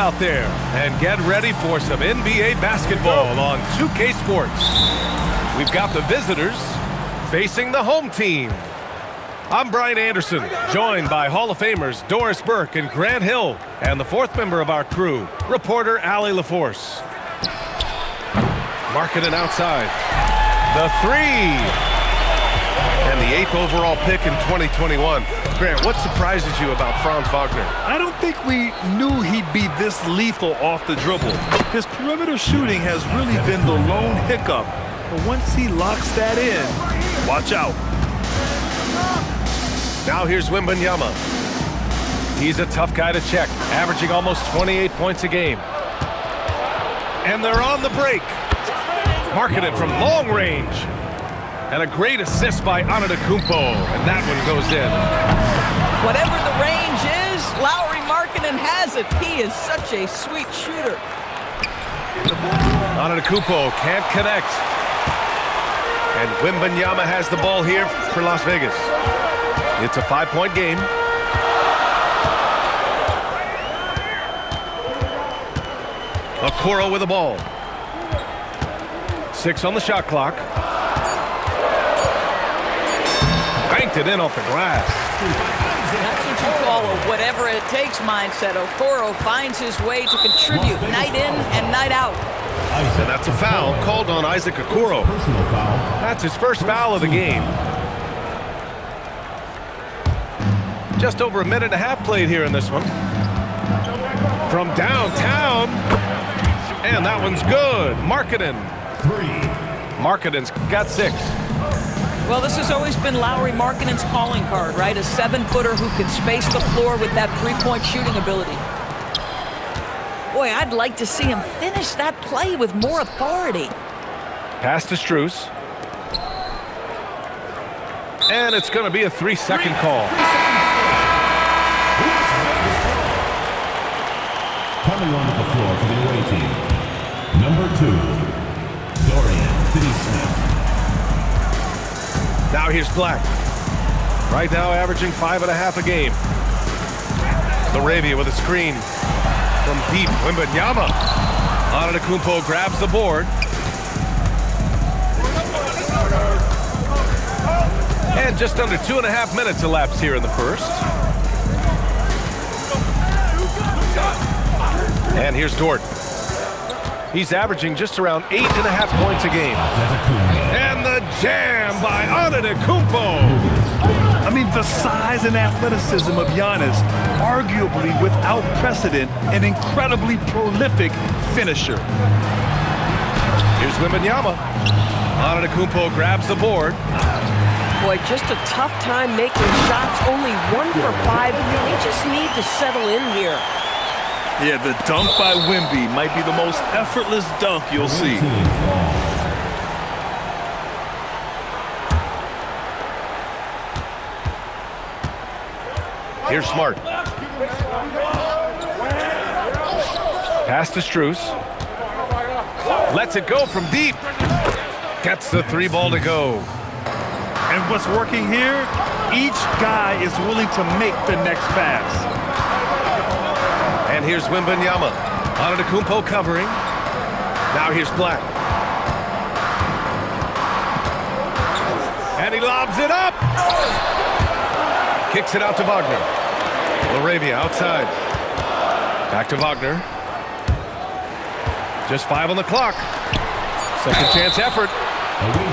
out there and get ready for some NBA basketball on 2K Sports. We've got the visitors facing the home team. I'm Brian Anderson, joined by Hall of Famers Doris Burke and Grant Hill, and the fourth member of our crew, reporter Allie LaForce. Marking it outside. The three. And the 8th overall pick in 2021. Grant, what surprises you about Franz Wagner? I don't think we knew he'd be this lethal off the dribble. His perimeter shooting has really been the lone hiccup. But once he locks that in, watch out. Now here's Wembanyama. He's a tough guy to check, averaging almost 28 points a game. And they're on the break. Marking it from long range. And a great assist by Antetokounmpo, and that one goes in. Whatever the range is, Lauri Markkanen has it. He is such a sweet shooter. Antetokounmpo can't connect. And Wembanyama has the ball here for Las Vegas. It's a 5-point game. Okoro with the ball. 6 on the shot clock. Banked it in off the glass. That's what you call a whatever-it-takes mindset. Okoro finds his way to contribute night in and night out. And that's a foul called on Isaac Okoro. That's his first foul of the game. Just over a minute and a half played here in this one. From downtown. And that one's good. Markkanen. Markkanen's got 6. Well, this has always been Lauri Markkanen's calling card, right? A 7-footer who can space the floor with that three-point shooting ability. Boy, I'd like to see him finish that play with more authority. Pass to Strus. And it's going to be a 3-second call. Coming onto the floor for the away team, number 2, Dorian Finney-Smith. Now here's Black. Right now averaging 5.5 a game. Laravia with a screen from deep. Wembanyama. Antetokounmpo grabs the board. And just under 2.5 minutes elapsed here in the first. And here's Dort. He's averaging just around 8.5 points a game. And the jam by Antetokounmpo. I mean, the size and athleticism of Giannis, arguably without precedent, an incredibly prolific finisher. Here's Wembanyama. Antetokounmpo grabs the board. Boy, just a tough time making shots. Only 1 for 5. They just need to settle in here. Yeah, the dunk by Wemby might be the most effortless dunk you'll see. Here's Smart. Pass to Strus. Lets it go from deep. Gets the 3 ball to go. And what's working here? Each guy is willing to make the next pass. And here's Wembanyama. Antetokounmpo covering. Now here's Black. And he lobs it up. Kicks it out to Wagner. Laravia outside. Back to Wagner. Just 5 on the clock. Second chance effort.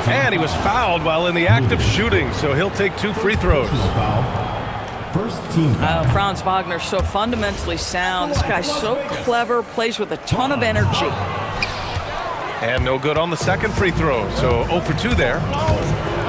And he was fouled while in the act of shooting, so he'll take 2 free throws. First team foul. Franz Wagner, so fundamentally sound. This guy's so clever, plays with a ton of energy. And no good on the second free throw, so 0 for 2 there.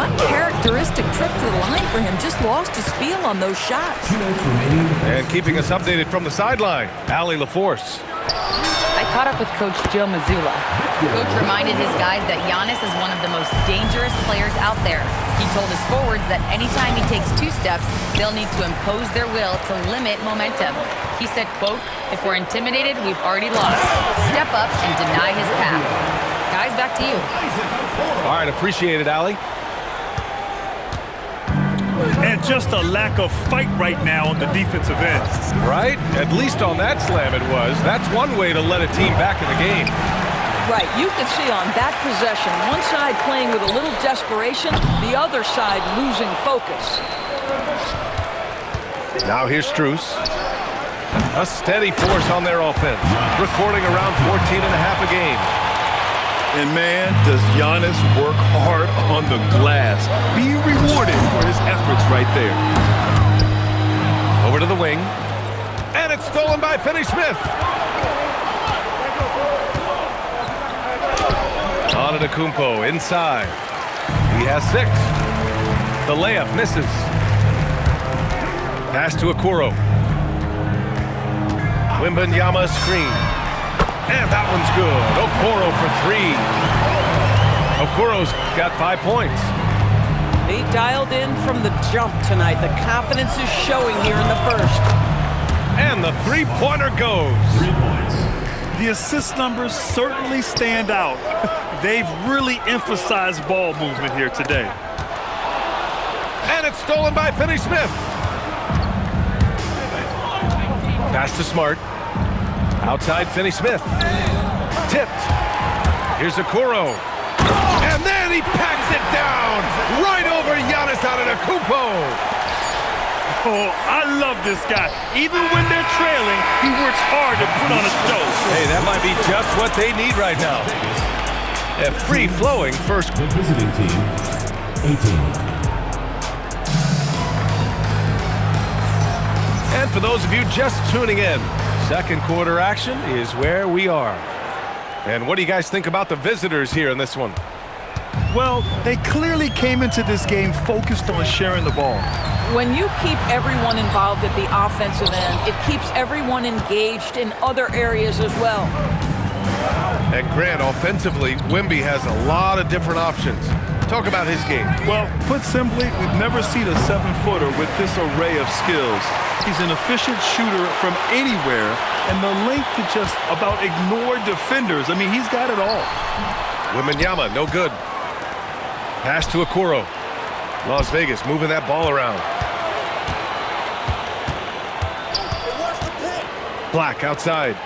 Uncharacteristic trip to the line for him. Just lost his feel on those shots. And keeping us updated from the sideline, Allie LaForce. I caught up with Coach Joe Mazzulla. Coach reminded his guys that Giannis is one of the most dangerous players out there. He told his forwards that anytime he takes 2 steps, they'll need to impose their will to limit momentum. He said, quote, "If we're intimidated, we've already lost. Step up and deny his path." Guys, back to you. All right, appreciate it, Allie. And just a lack of fight right now on the defensive end. Right? At least on that slam it was. That's one way to let a team back in the game. Right, you can see on that possession, one side playing with a little desperation, the other side losing focus. Now here's Strus. A steady force on their offense, recording around 14 and a half a game. And man, does Giannis work hard on the glass. Being rewarded for his efforts right there. Over to the wing. And it's stolen by Finney-Smith. Antetokounmpo inside. He has 6. The layup misses. Pass to Okoro. Wembanyama screen. And that one's good. Okoro for 3. Okoro's got 5 points. He dialed in from the jump tonight. The confidence is showing here in the first. And the three-pointer goes. 3 points. The assist numbers certainly stand out. They've really emphasized ball movement here today. And it's stolen by Finney-Smith. Pass to Smart. Outside Finney-Smith. Tipped. Here's Okoro. And then he packs it down right over Giannis Antetokounmpo. Oh, I love this guy. Even when they're trailing, he works hard to put on a show. Hey, that might be just what they need right now. A free-flowing first. The visiting team, 18. And for those of you just tuning in, second quarter action is where we are. And what do you guys think about the visitors here in this one? Well, they clearly came into this game focused on sharing the ball. When you keep everyone involved at the offensive end, it keeps everyone engaged in other areas as well. And Grant, offensively, Wemby has a lot of different options. Talk about his game. Well, put simply, we've never seen a 7-footer with this array of skills. He's an efficient shooter from anywhere, and the length to just about ignore defenders. I mean, he's got it all. Wembanyama, no good. Pass to Okoro. Las Vegas moving that ball around. Black outside.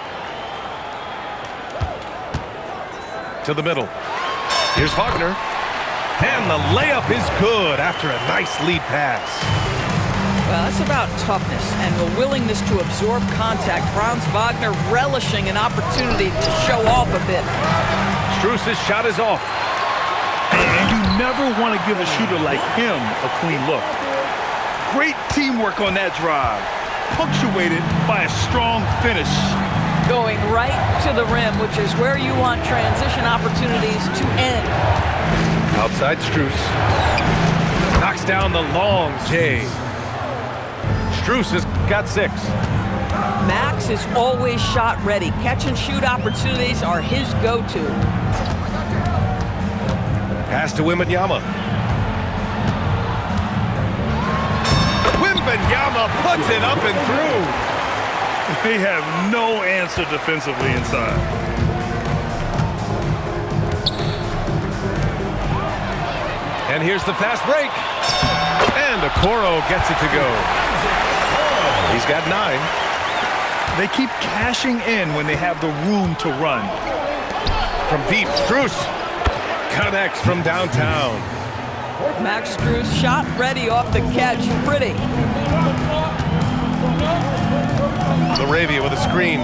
To the middle. Here's Wagner. And the layup is good after a nice lead pass. Well, that's about toughness and the willingness to absorb contact. Franz Wagner relishing an opportunity to show off a bit. Strus's shot is off. And you never want to give a shooter like him a clean look. Great teamwork on that drive, punctuated by a strong finish. Going right to the rim, which is where you want transition opportunities to end. Outside Strus. Knocks down the long J. Strus has got 6. Max is always shot ready. Catch and shoot opportunities are his go-to. Pass to Wembanyama. Wembanyama puts it up and through. They have no answer defensively inside. And here's the fast break. And Okoro gets it to go. He's got 9. They keep cashing in when they have the room to run. From deep, Strus connects from downtown. Max Strus shot ready off the catch. Pretty. Laravia with a screen.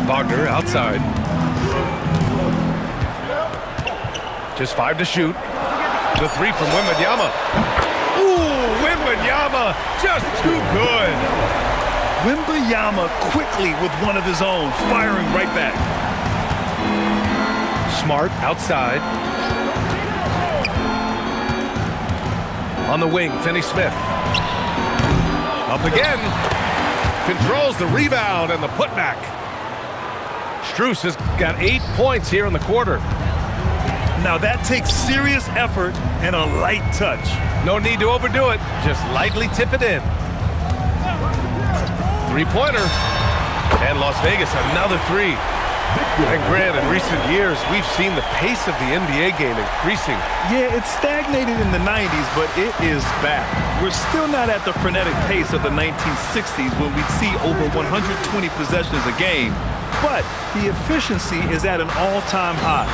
Wagner outside. Just 5 to shoot. The 3 from Wembanyama. Ooh, Wembanyama just too good. Wembanyama quickly with one of his own, firing right back. Smart outside. On the wing, Finney-Smith. Up again. Controls the rebound and the putback. Strus has got 8 points here in the quarter. Now that takes serious effort and a light touch. No need to overdo it. Just lightly tip it in. 3-pointer. And Las Vegas another 3. And Grant, in recent years, we've seen the pace of the NBA game increasing. Yeah, it stagnated in the 90s, but it is back. We're still not at the frenetic pace of the 1960s when we'd see over 120 possessions a game, but the efficiency is at an all-time high.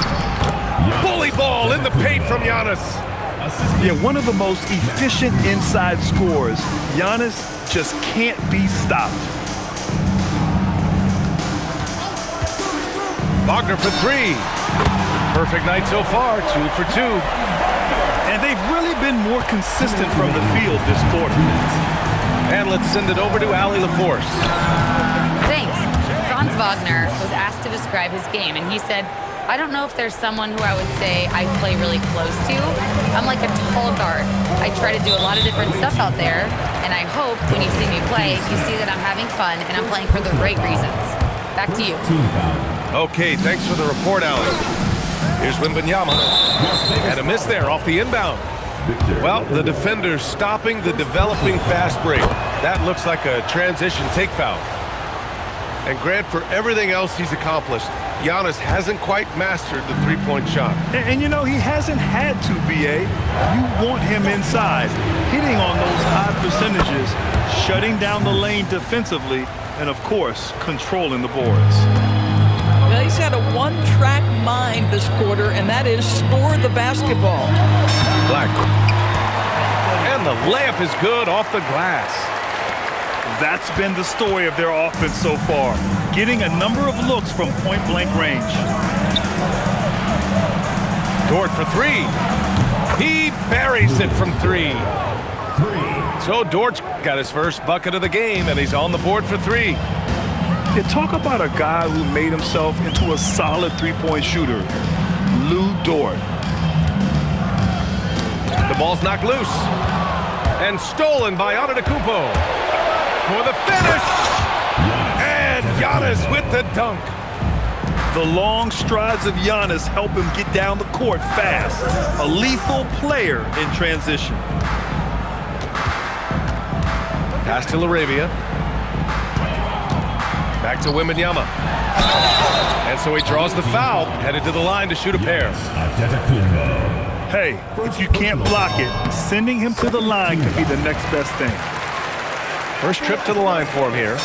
Bully ball in the paint from Giannis. Yeah, one of the most efficient inside scorers. Giannis just can't be stopped. Wagner for three. Perfect night so far, 2 for 2. And they've really been more consistent from the field this quarter. And let's send it over to Allie LaForce. Thanks. Franz Wagner was asked to describe his game, and he said, I don't know if there's someone who I would say I play really close to. I'm like a tall guard. I try to do a lot of different stuff out there, and I hope when you see me play, you see that I'm having fun and I'm playing for the right reasons. Back to you. Okay, thanks for the report, Allie. Here's Wembanyama. And a miss there off the inbound. Well, the defender's stopping the developing fast break. That looks like a transition take foul. And Grant, for everything else he's accomplished, Giannis hasn't quite mastered the three-point shot. And you know, he hasn't had to, B.A. You want him inside, hitting on those high percentages, shutting down the lane defensively, and of course, controlling the boards. Well, he's had a one-track mind this quarter, and that is score the basketball. Black. And the layup is good off the glass. That's been the story of their offense so far, getting a number of looks from point-blank range. Dort for three. He buries it from three. So Dort's got his first bucket of the game, and he's on the board for three. Yeah, talk about a guy who made himself into a solid three-point shooter. Lou Dort. The ball's knocked loose. And stolen by Antetokounmpo. For the finish. And Giannis with the dunk. The long strides of Giannis help him get down the court fast. A lethal player in transition. Pass to LaRavia. Back to Wembanyama. And so he draws the foul, headed to the line to shoot a pair. Hey, if you can't block it, sending him to the line can be the next best thing. First trip to the line for him here.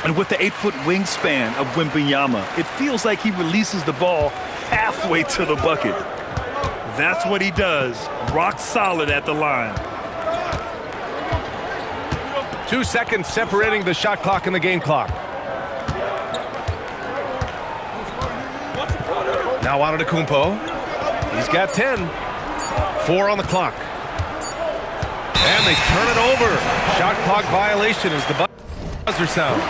And with the 8-foot wingspan of Wembanyama, it feels like he releases the ball halfway to the bucket. That's what he does, rock solid at the line. 2 seconds separating the shot clock and the game clock. Now Antetokounmpo. He's got 10. 4 on the clock. And they turn it over. Shot clock violation as the buzzer sounds.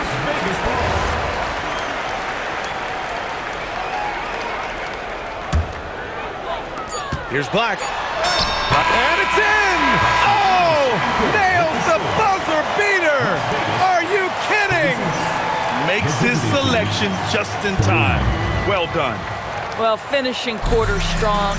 Here's Black. And it's in! Oh! Nails the buzzer beater! Are you kidding? Makes his selection just in time. Well done. Well, finishing quarter strong.